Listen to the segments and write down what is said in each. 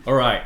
All right,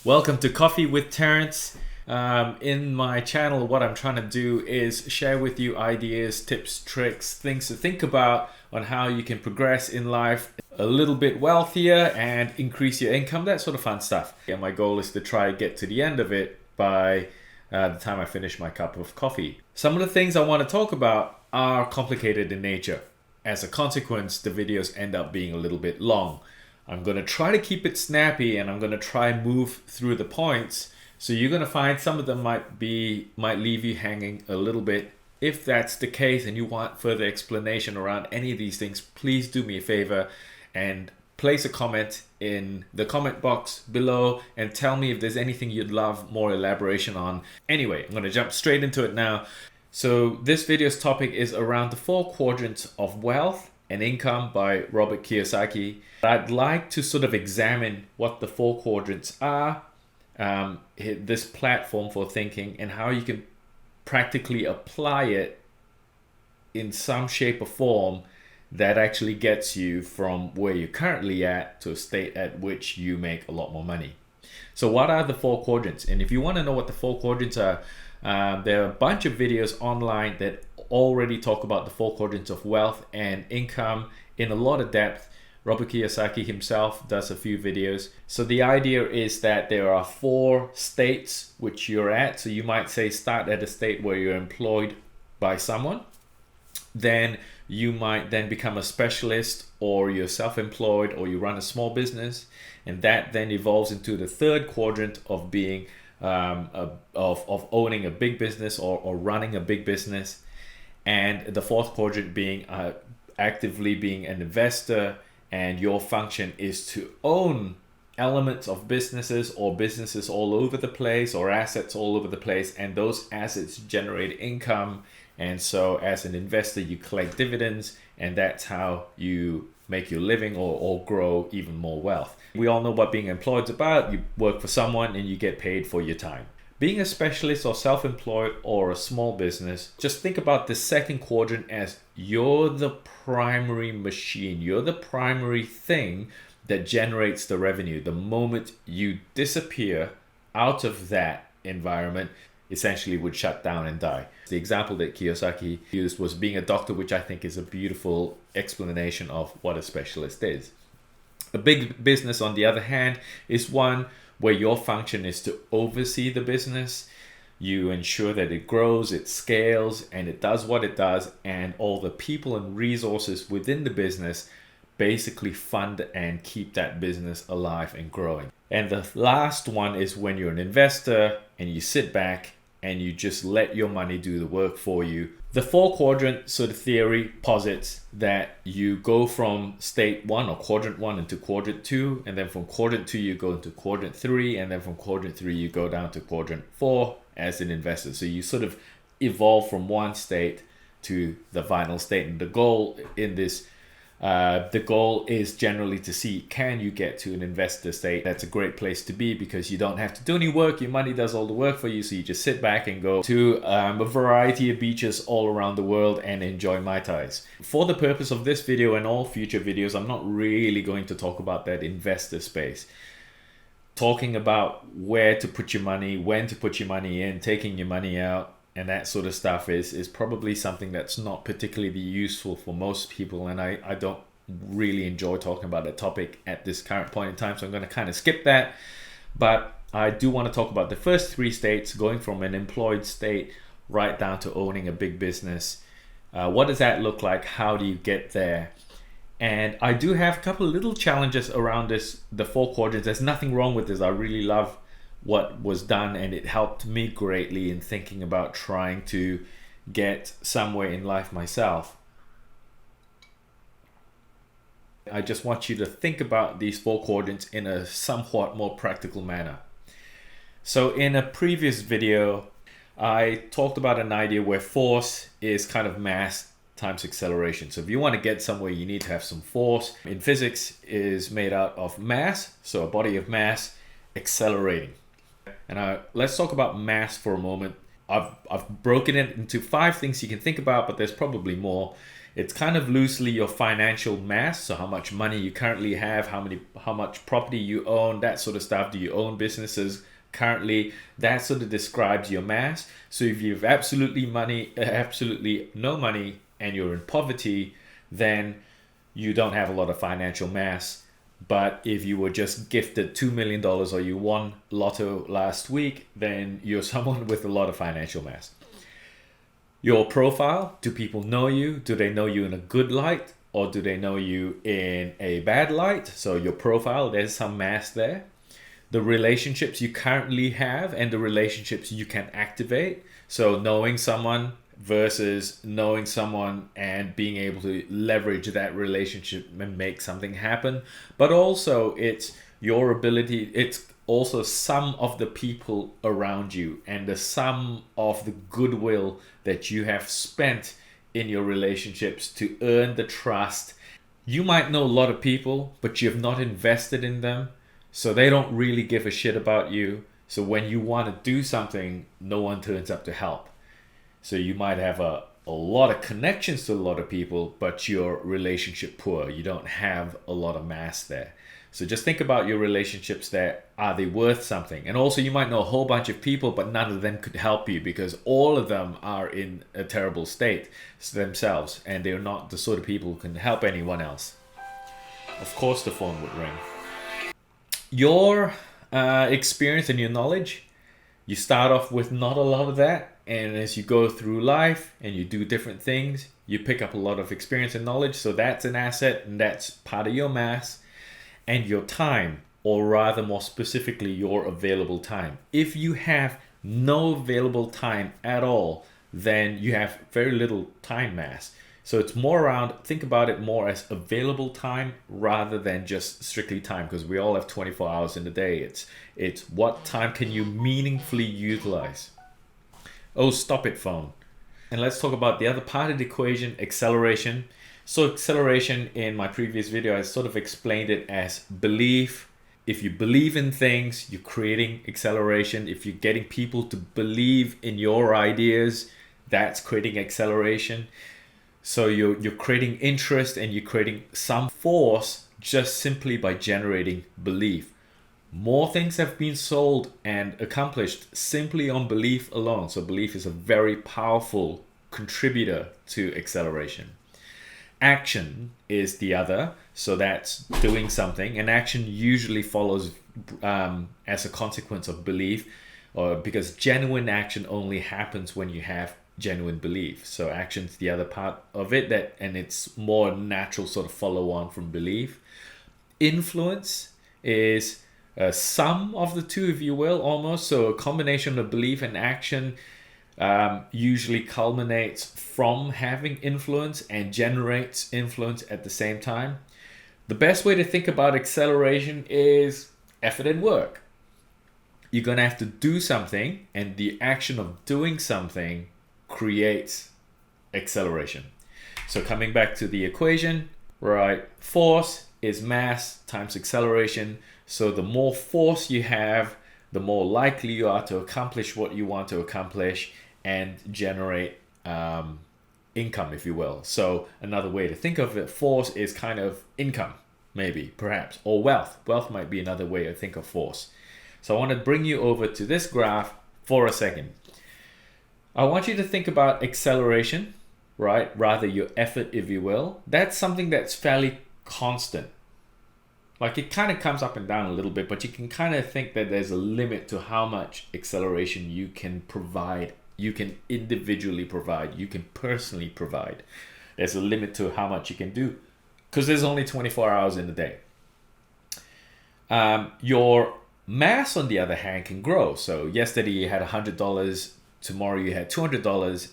welcome to Coffee with Terrence. In my channel, what I'm trying to do is share with you ideas, tips, tricks, things to think about on how you can progress in life a little bit wealthier and increase your income, that sort of fun stuff. And my goal is to try and get to the end of it by the time I finish my cup of coffee. Some of the things I want to talk about are complicated in nature. As a consequence, the videos end up being a little bit long. I'm going to try to keep it snappy, and I'm going to try and move through the points. So you're going to find some of them might leave you hanging a little bit. If that's the case and you want further explanation around any of these things, please do me a favor and place a comment in the comment box below and tell me if there's anything you'd love more elaboration on. Anyway, I'm going to jump straight into it now. So this video's topic is around the 4 quadrants of wealth and income by Robert Kiyosaki. I'd like to sort of examine what the 4 quadrants are, this platform for thinking, and how you can practically apply it in some shape or form that actually gets you from where you're currently at to a state at which you make a lot more money. So what are the 4 quadrants? And if you want to know what the 4 quadrants are, there are a bunch of videos online that already talk about the 4 quadrants of wealth and income in a lot of depth. Robert Kiyosaki himself does a few videos. So the idea is that there are 4 states which you're at. So you might say start at a state where you're employed by someone. Then you might then become a specialist, or you're self-employed, or you run a small business. And that then evolves into the 3rd quadrant of being of owning a big business or running a big business. And the 4th quadrant being actively being an investor, and your function is to own elements of businesses or businesses all over the place or assets all over the place, and those assets generate income. And so as an investor, you collect dividends, and that's how you make your living or grow even more wealth. We all know what being employed is about. You work for someone and you get paid for your time. Being a specialist or self-employed or a small business, just think about the 2nd quadrant as you're the primary machine. You're the primary thing that generates the revenue. The moment you disappear out of that environment, essentially would shut down and die. The example that Kiyosaki used was being a doctor, which I think is a beautiful explanation of what a specialist is. A big business, on the other hand, is one where your function is to oversee the business. You ensure that it grows, it scales, and it does what it does, and all the people and resources within the business basically fund and keep that business alive and growing. And the last one is when you're an investor and you sit back and you just let your money do the work for you. The 4 quadrant sort of theory posits that you go from state 1 or quadrant 1 into quadrant 2, and then from quadrant 2 you go into quadrant 3, and then from quadrant 3 you go down to quadrant 4 as an investor. So you sort of evolve from one state to the final state, and the goal in this the goal is generally to see, can you get to an investor state? That's a great place to be because you don't have to do any work. Your money does all the work for you. So you just sit back and go to a variety of beaches all around the world and enjoy Mai Tais. For the purpose of this video and all future videos, I'm not really going to talk about that investor space. Talking about where to put your money, when to put your money in, taking your money out, and that sort of stuff is probably something that's not particularly useful for most people, and I don't really enjoy talking about that topic at this current point in time, so I'm going to kind of skip that. But I do want to talk about the first 3 states, going from an employed state right down to owning a big business. What does that look like? How do you get there? And I do have a couple of little challenges around this, the 4 quadrants. There's nothing wrong with this. I really love what was done, and it helped me greatly in thinking about trying to get somewhere in life myself. I just want you to think about these 4 quadrants in a somewhat more practical manner. So in a previous video, I talked about an idea where force is kind of mass times acceleration. So if you want to get somewhere, you need to have some force. In physics, is made out of mass, so a body of mass accelerating. And let's talk about mass for a moment. I've broken it into 5 things you can think about, but there's probably more. It's kind of loosely your financial mass, so how much money you currently have, how much property you own, that sort of stuff. Do you own businesses currently? That sort of describes your mass. So if you have absolutely no money and you're in poverty, then you don't have a lot of financial mass. But if you were just gifted $2 million or you won lotto last week, then you're someone with a lot of financial mass. Your profile, do people know you? Do they know you in a good light, or do they know you in a bad light? So your profile, there's some mass there. The relationships you currently have and the relationships you can activate. So knowing someone versus knowing someone and being able to leverage that relationship and make something happen. But also it's your ability, it's also some of the people around you and the sum of the goodwill that you have spent in your relationships to earn the trust. You might know a lot of people, but you have not invested in them, so they don't really give a shit about you. So when you want to do something, no one turns up to help. So you might have a lot of connections to a lot of people, but your relationship poor. You don't have a lot of mass there. So just think about your relationships there. Are they worth something? And also you might know a whole bunch of people, but none of them could help you because all of them are in a terrible state themselves, and they're not the sort of people who can help anyone else. Of course the phone would ring. Your experience and your knowledge, you start off with not a lot of that, and as you go through life and you do different things, you pick up a lot of experience and knowledge. So that's an asset, and that's part of your mass. And your time, or rather more specifically your available time. If you have no available time at all, then you have very little time mass. So it's more around, think about it more as available time rather than just strictly time, because we all have 24 hours in a day. It's what time can you meaningfully utilize. Oh, stop it, phone. And let's talk about the other part of the equation, acceleration. So acceleration, in my previous video, I sort of explained it as belief. If you believe in things, you're creating acceleration. If you're getting people to believe in your ideas, that's creating acceleration. So you're creating interest and you're creating some force just simply by generating belief. More things have been sold and accomplished simply on belief alone. So belief is a very powerful contributor to acceleration. Action is the other, so that's doing something, and action usually follows as a consequence of belief, or because genuine action only happens when you have genuine belief. So action's the other part of it, and it's more natural sort of follow on from belief. Influence is a sum of the two, if you will, almost. So a combination of belief and action usually culminates from having influence and generates influence at the same time. The best way to think about acceleration is effort and work. You're going to have to do something, and the action of doing something creates acceleration. So coming back to the equation, right? Force is mass times acceleration. So the more force you have, the more likely you are to accomplish what you want to accomplish and generate income, if you will. So another way to think of it, force is kind of income, maybe, perhaps, or wealth. Wealth might be another way to think of force. So I want to bring you over to this graph for a second. I want you to think about acceleration, right? Rather your effort, if you will. That's something that's fairly constant. Like it kind of comes up and down a little bit, but you can kind of think that there's a limit to how much acceleration you can provide. You can individually provide, you can personally provide. There's a limit to how much you can do because there's only 24 hours in a day. Your mass, on the other hand, can grow. So yesterday you had $100, tomorrow you had $200.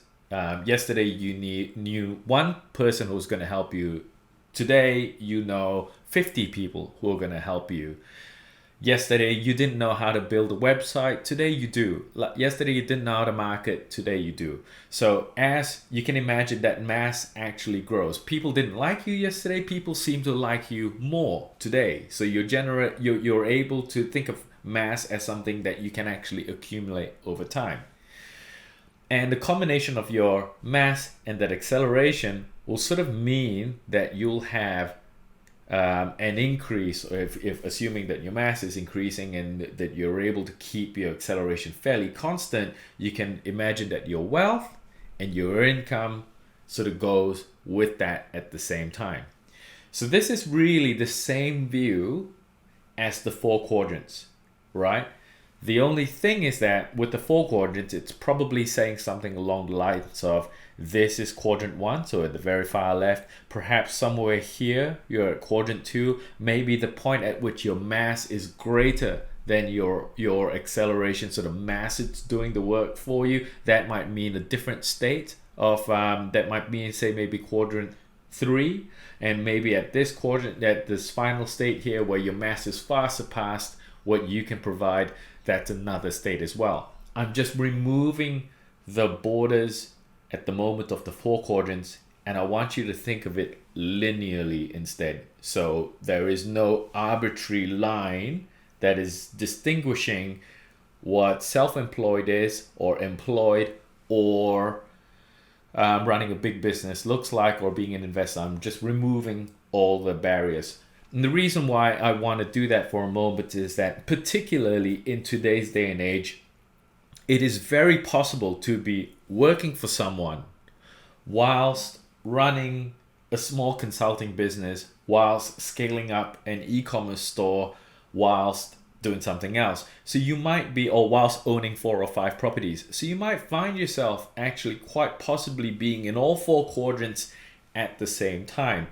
Yesterday you knew one person who was going to help you. Today you know 50 people who are going to help you. Yesterday, you didn't know how to build a website. Today, you do. Yesterday, you didn't know how to market. Today, you do. So as you can imagine, that mass actually grows. People didn't like you yesterday. People seem to like you more today. So you're able to think of mass as something that you can actually accumulate over time. And the combination of your mass and that acceleration will sort of mean that you'll have an increase, or if assuming that your mass is increasing and that you're able to keep your acceleration fairly constant, you can imagine that your wealth and your income sort of goes with that at the same time. So this is really the same view as the 4 quadrants, right? The only thing is that with the 4 quadrants, it's probably saying something along the lines of, this is quadrant 1, so at the very far left. Perhaps somewhere here, you're at quadrant 2. Maybe the point at which your mass is greater than your acceleration, so the mass it's doing the work for you. That might mean a different state of, that might mean, say, maybe quadrant 3. And maybe at this quadrant, at this final state here, where your mass is far surpassed what you can provide, that's another state as well. I'm just removing the borders at the moment of the 4 quadrants, and I want you to think of it linearly instead. So there is no arbitrary line that is distinguishing what self-employed is, or employed, or running a big business looks like, or being an investor. I'm just removing all the barriers. And the reason why I want to do that for a moment is that, particularly in today's day and age, it is very possible to be working for someone whilst running a small consulting business, whilst scaling up an e-commerce store, whilst doing something else. So you might be, or whilst owning 4 or 5 properties. So you might find yourself actually quite possibly being in all 4 quadrants at the same time.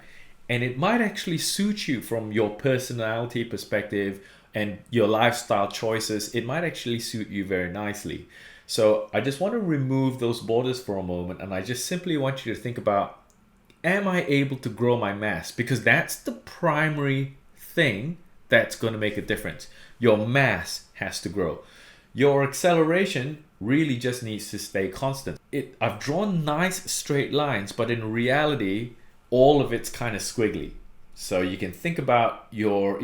And it might actually suit you from your personality perspective and your lifestyle choices. It might actually suit you very nicely. So I just want to remove those borders for a moment, and I just simply want you to think about, am I able to grow my mass? Because that's the primary thing that's going to make a difference. Your mass has to grow. Your acceleration really just needs to stay constant. I've drawn nice straight lines, but in reality, all of it's kind of squiggly. So you can think about your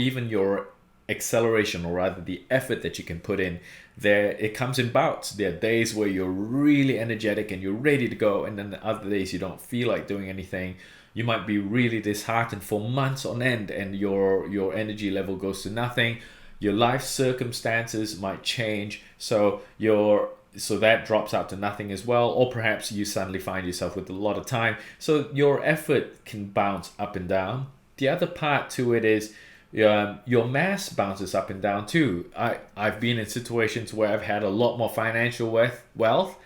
acceleration, or rather the effort that you can put in there. It comes in bouts. There are days where you're really energetic and you're ready to go, and then the other days you don't feel like doing anything. You might be really disheartened for months on end, and your energy level goes to nothing. Your life circumstances might change, so that drops out to nothing as well. Or perhaps you suddenly find yourself with a lot of time, so your effort can bounce up and down. The other part to it is your mass bounces up and down too. I've been in situations where I've had a lot more financial wealth,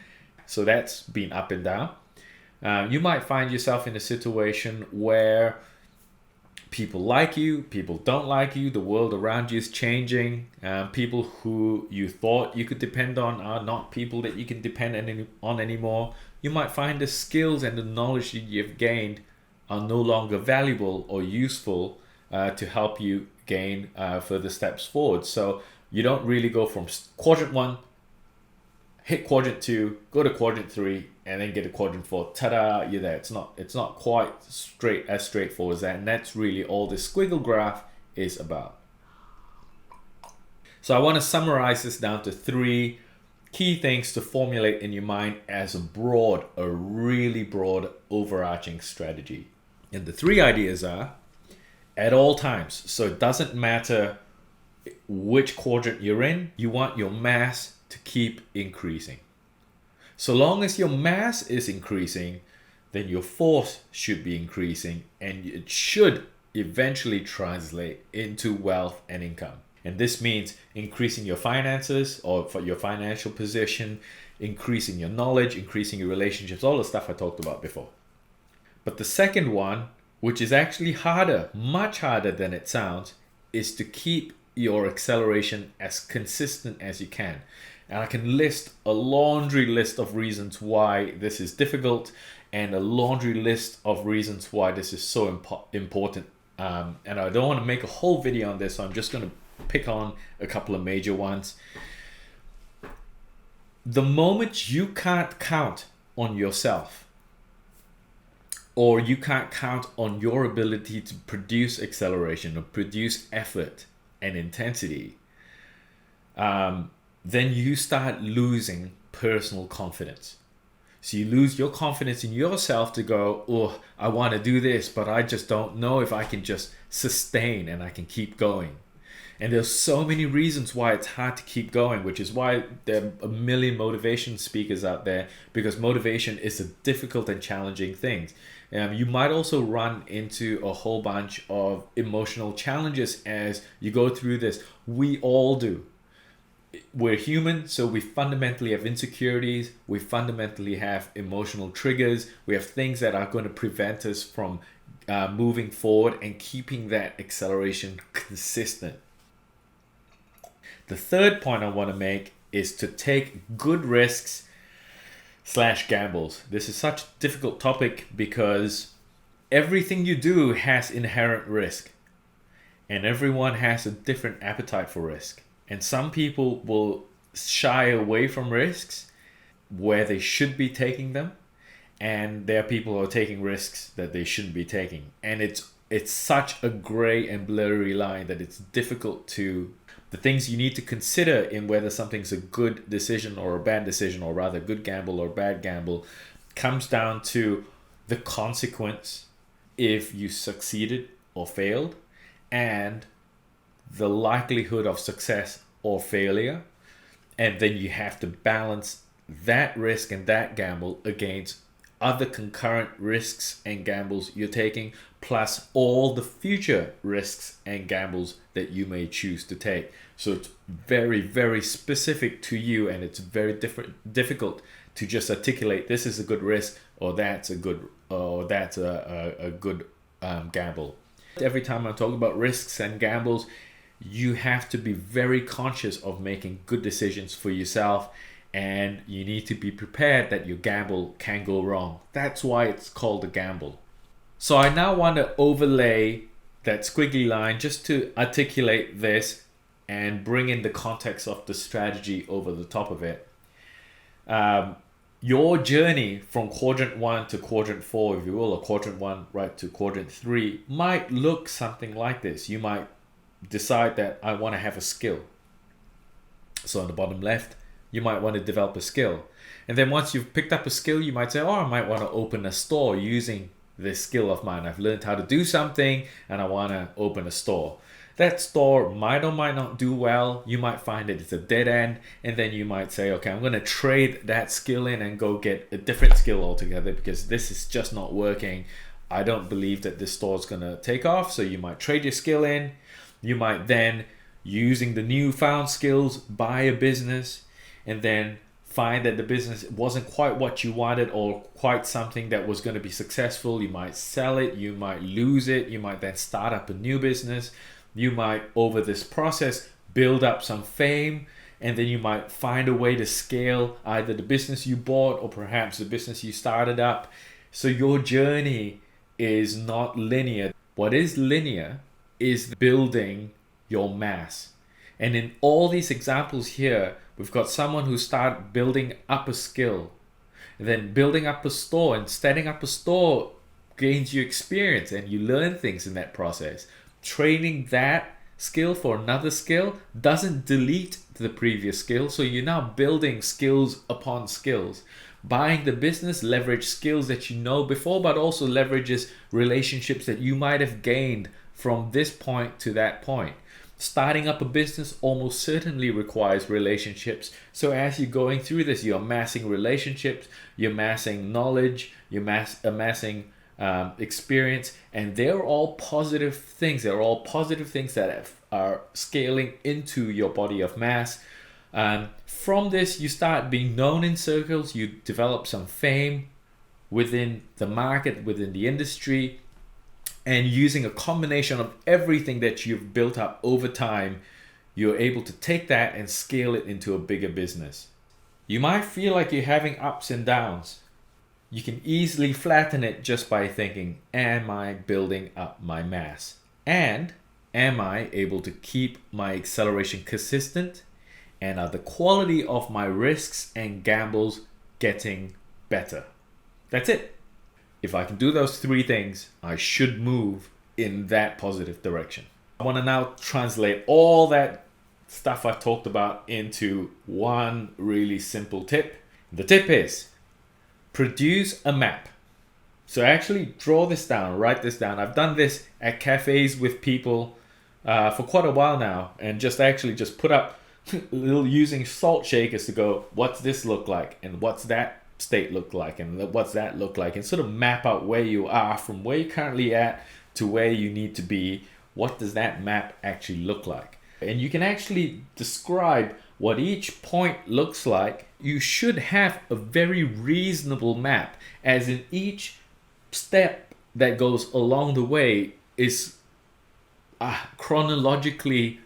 so that's been up and down. You might find yourself in a situation where people like you, people don't like you, the world around you is changing. People who you thought you could depend on are not people that you can depend on anymore. You might find the skills and the knowledge that you've gained are no longer valuable or useful to help you gain further steps forward. So you don't really go from quadrant 1, hit quadrant 2, go to quadrant 3, and then get to quadrant 4. Ta-da, you're there. It's not quite as straightforward as that, and that's really all this squiggle graph is about. So I want to summarize this down to 3 key things to formulate in your mind as a really broad, overarching strategy. And the 3 ideas are, at all times, so it doesn't matter which quadrant you're in, you want your mass to keep increasing. So long as your mass is increasing, then your force should be increasing, and it should eventually translate into wealth and income. And this means increasing your finances, or for your financial position, increasing your knowledge, increasing your relationships, all the stuff I talked about before. But the second one, which is actually harder, much harder than it sounds, is to keep your acceleration as consistent as you can. And I can list a laundry list of reasons why this is difficult, and a laundry list of reasons why this is so important. And I don't want to make a whole video on this, so I'm just going to pick on a couple of major ones. The moment you can't count on yourself, or you can't count on your ability to produce acceleration or produce effort and intensity, then you start losing personal confidence. So you lose your confidence in yourself to go, oh, I want to do this, but I just don't know if I can just sustain and I can keep going. And there's so many reasons why it's hard to keep going, which is why there are a million motivation speakers out there, because motivation is a difficult and challenging thing. You might also run into a whole bunch of emotional challenges as you go through this. We all do. We're human, so we fundamentally have insecurities. We fundamentally have emotional triggers. We have things that are going to prevent us from moving forward and keeping that acceleration consistent. The third point I want to make is to take good risks / gambles. This is such a difficult topic because everything you do has inherent risk, and everyone has a different appetite for risk. And some people will shy away from risks where they should be taking them, and there are people who are taking risks that they shouldn't be taking. And it's such a gray and blurry line that it's difficult to... The things you need to consider in whether something's a good decision or a bad decision, or rather good gamble or bad gamble, comes down to the consequence if you succeeded or failed, and the likelihood of success or failure. And then you have to balance that risk and that gamble against other concurrent risks and gambles you're taking, plus all the future risks and gambles that you may choose to take. So it's very, very specific to you, and it's very difficult to just articulate this is a good risk or that's a good gamble. Every time I talk about risks and gambles, you have to be very conscious of making good decisions for yourself, and you need to be prepared that your gamble can go wrong. That's why it's called a gamble. So I now want to overlay that squiggly line just to articulate this and bring in the context of the strategy over the top of it. Your journey from quadrant 1 to quadrant 4, if you will, or quadrant 1 right to quadrant 3, might look something like this. You might decide that I want to have a skill. So on the bottom left, you might want to develop a skill. And then once you've picked up a skill, you might say, oh, I might want to open a store using this skill of mine. I've learned how to do something and I want to open a store. That store might or might not do well. You might find that it's a dead end, and then you might say, okay, I'm going to trade that skill in and go get a different skill altogether because this is just not working. I don't believe that this store is going to take off. So you might trade your skill in. You might then, using the newfound skills, buy a business, and then find that the business wasn't quite what you wanted or quite something that was going to be successful. You might sell it, you might lose it, you might then start up a new business. You might, over this process, build up some fame, and then you might find a way to scale either the business you bought or perhaps the business you started up. So your journey is not linear. What is linear is building your mass. And in all these examples here, we've got someone who started building up a skill, and then building up a store, and setting up a store gains you experience and you learn things in that process. Training that skill for another skill doesn't delete the previous skill, so you're now building skills upon skills. Buying the business leverage skills that you know before, but also leverages relationships that you might have gained from this point to that point. Starting up a business almost certainly requires relationships. So as you're going through this, you're amassing relationships, you're amassing knowledge, you're amassing experience, and they're all positive things. They're all positive things that are scaling into your body of mass. From this, you start being known in circles, you develop some fame within the market, within the industry, and using a combination of everything that you've built up over time, you're able to take that and scale it into a bigger business. You might feel like you're having ups and downs. You can easily flatten it just by thinking, am I building up my mass? And am I able to keep my acceleration consistent? And are the quality of my risks and gambles getting better? That's it. If I can do those three things, I should move in that positive direction. I want to now translate all that stuff I talked about into one really simple tip. The tip is, produce a map. So actually draw this down, write this down. I've done this at cafes with people for quite a while now, and just put up little using salt shakers to go, what's this look like, and what's that state look like, and what's that look like, and sort of map out where you are from where you're currently at to where you need to be. What does that map actually look like? And you can actually describe what each point looks like. You should have a very reasonable map, as in each step that goes along the way is chronologically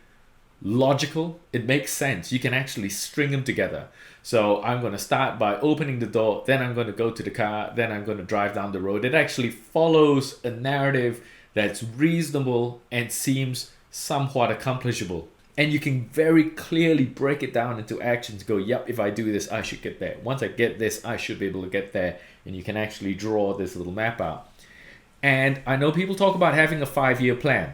logical. It makes sense. You can actually string them together. So I'm going to start by opening the door, then I'm going to go to the car, then I'm going to drive down the road. It actually follows a narrative that's reasonable and seems somewhat accomplishable. And you can very clearly break it down into actions. Go, yep, if I do this, I should get there. Once I get this, I should be able to get there. And you can actually draw this little map out. And I know people talk about having a 5-year plan.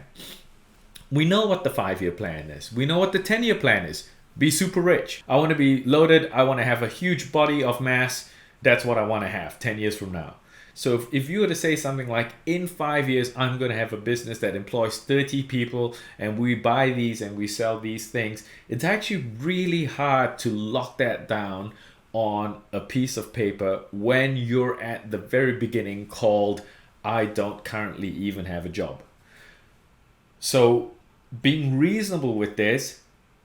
We know what the 5-year plan is. We know what the 10-year plan is. Be super rich. I want to be loaded. I want to have a huge body of mass. That's what I want to have 10 years from now. So if you were to say something like, in 5 years, I'm going to have a business that employs 30 people and we buy these and we sell these things, it's actually really hard to lock that down on a piece of paper when you're at the very beginning called, I don't currently even have a job. So being reasonable with this,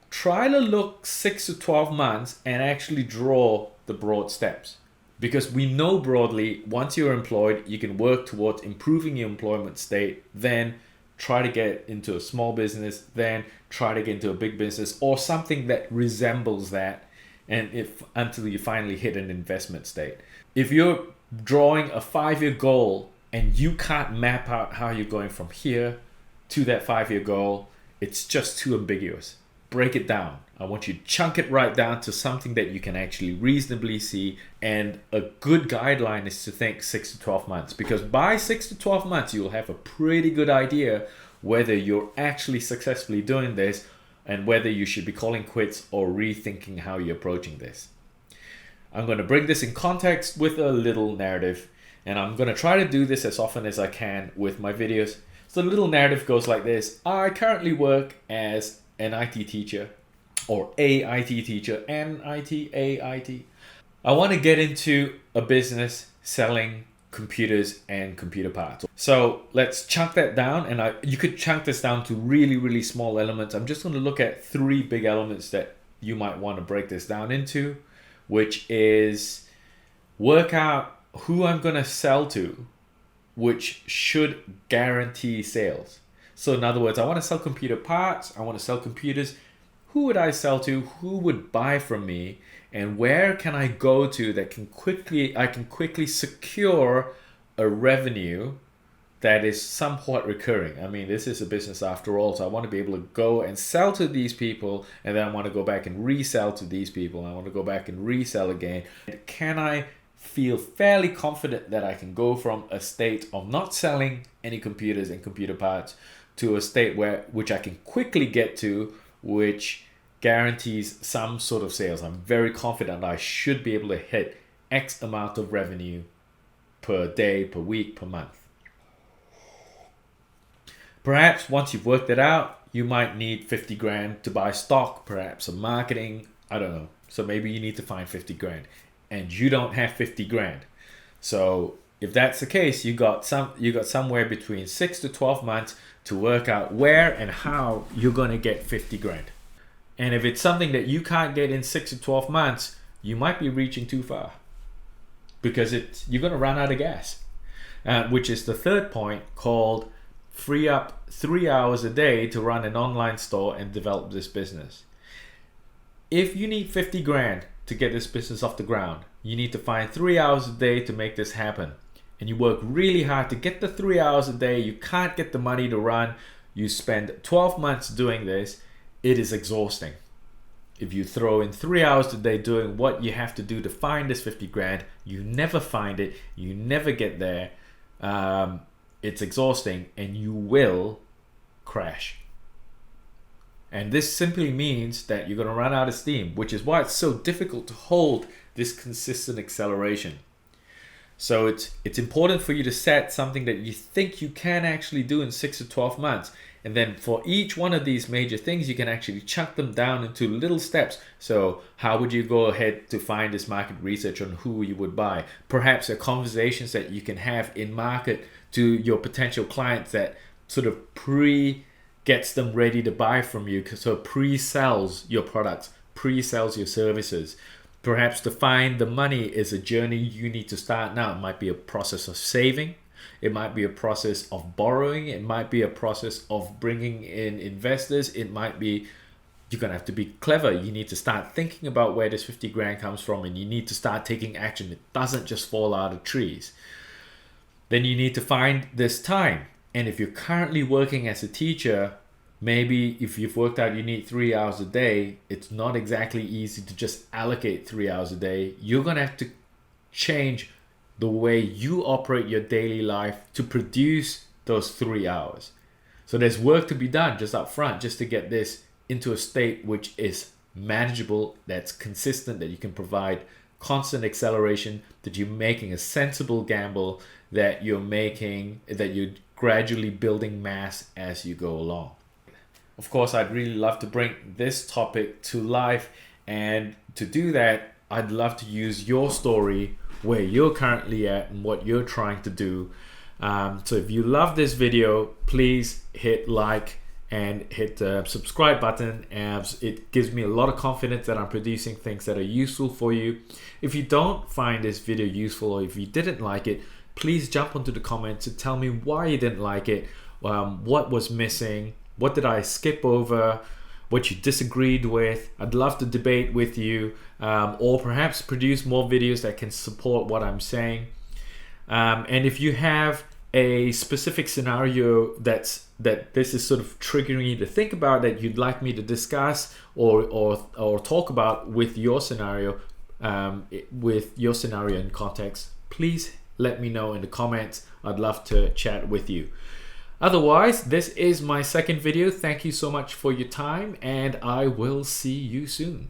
try to look 6 to 12 months and actually draw the broad steps. Because we know broadly, once you're employed, you can work towards improving your employment state, then try to get into a small business, then try to get into a big business or something that resembles that, and until you finally hit an investment state. If you're drawing a 5-year goal and you can't map out how you're going from here to that 5-year goal, it's just too ambiguous. Break it down. I want you to chunk it right down to something that you can actually reasonably see. And a good guideline is to think 6 to 12 months, because by 6 to 12 months, you'll have a pretty good idea whether you're actually successfully doing this and whether you should be calling quits or rethinking how you're approaching this. I'm going to bring this in context with a little narrative, and I'm going to try to do this as often as I can with my videos. So the little narrative goes like this. I currently work as an IT teacher, or a IT teacher, N-I-T, A-I-T. I want to get into a business selling computers and computer parts. So let's chunk that down, and you could chunk this down to really, really small elements. I'm just going to look at 3 big elements that you might want to break this down into, which is work out who I'm going to sell to, which should guarantee sales. So in other words, I want to sell computer parts, I want to sell computers. Who would I sell to? Who would buy from me? And where can I go to that I can quickly secure a revenue that is somewhat recurring? I mean, this is a business after all, so I want to be able to go and sell to these people, and then I want to go back and resell to these people, and I want to go back and resell again. Can I feel fairly confident that I can go from a state of not selling any computers and computer parts to a state which I can quickly get to, which guarantees some sort of sales? I'm very confident I should be able to hit X amount of revenue per day, per week, per month. Perhaps once you've worked it out, you might need 50 grand to buy stock, perhaps some marketing, I don't know. So maybe you need to find 50 grand and you don't have 50 grand. So if that's the case, you got somewhere between 6 to 12 months to work out where and how you're going to get 50 grand. And if it's something that you can't get in 6 to 12 months, you might be reaching too far, because you're going to run out of gas, which is the third point, called free up 3 hours a day to run an online store and develop this business. If you need 50 grand to get this business off the ground, you need to find 3 hours a day to make this happen. And you work really hard to get the 3 hours a day. You can't get the money to run. You spend 12 months doing this. It is exhausting. If you throw in 3 hours a day doing what you have to do to find this 50 grand, you never find it. You never get there. It's exhausting, and you will crash. And this simply means that you're going to run out of steam, which is why it's so difficult to hold this consistent acceleration. So it's important for you to set something that you think you can actually do in 6 to 12 months. And then for each one of these major things, you can actually chuck them down into little steps. So how would you go ahead to find this market research on who you would buy? Perhaps the conversations that you can have in market to your potential clients that sort of gets them ready to buy from you. So pre-sells your products, pre-sells your services. Perhaps to find the money is a journey you need to start now. It might be a process of saving. It might be a process of borrowing. It might be a process of bringing in investors. It might be you're going to have to be clever. You need to start thinking about where this 50 grand comes from, and you need to start taking action. It doesn't just fall out of trees. Then you need to find this time. And if you're currently working as a teacher, maybe if you've worked out you need 3 hours a day, it's not exactly easy to just allocate 3 hours a day. You're going to have to change the way you operate your daily life to produce those 3 hours. So there's work to be done just up front, just to get this into a state which is manageable, that's consistent, that you can provide constant acceleration, that you're making a sensible gamble, that you're gradually building mass as you go along. Of course, I'd really love to bring this topic to life, and to do that, I'd love to use your story, where you're currently at and what you're trying to do. So if you love this video, please hit like and hit the subscribe button, as it gives me a lot of confidence that I'm producing things that are useful for you. If you don't find this video useful, or if you didn't like it, please jump onto the comments and tell me why you didn't like it, what was missing, what did I skip over, what you disagreed with. I'd love to debate with you, or perhaps produce more videos that can support what I'm saying. And if you have a specific scenario that this is sort of triggering you to think about, that you'd like me to discuss or talk about with your scenario, in context, please let me know in the comments. I'd love to chat with you. Otherwise, this is my second video. Thank you so much for your time, and I will see you soon.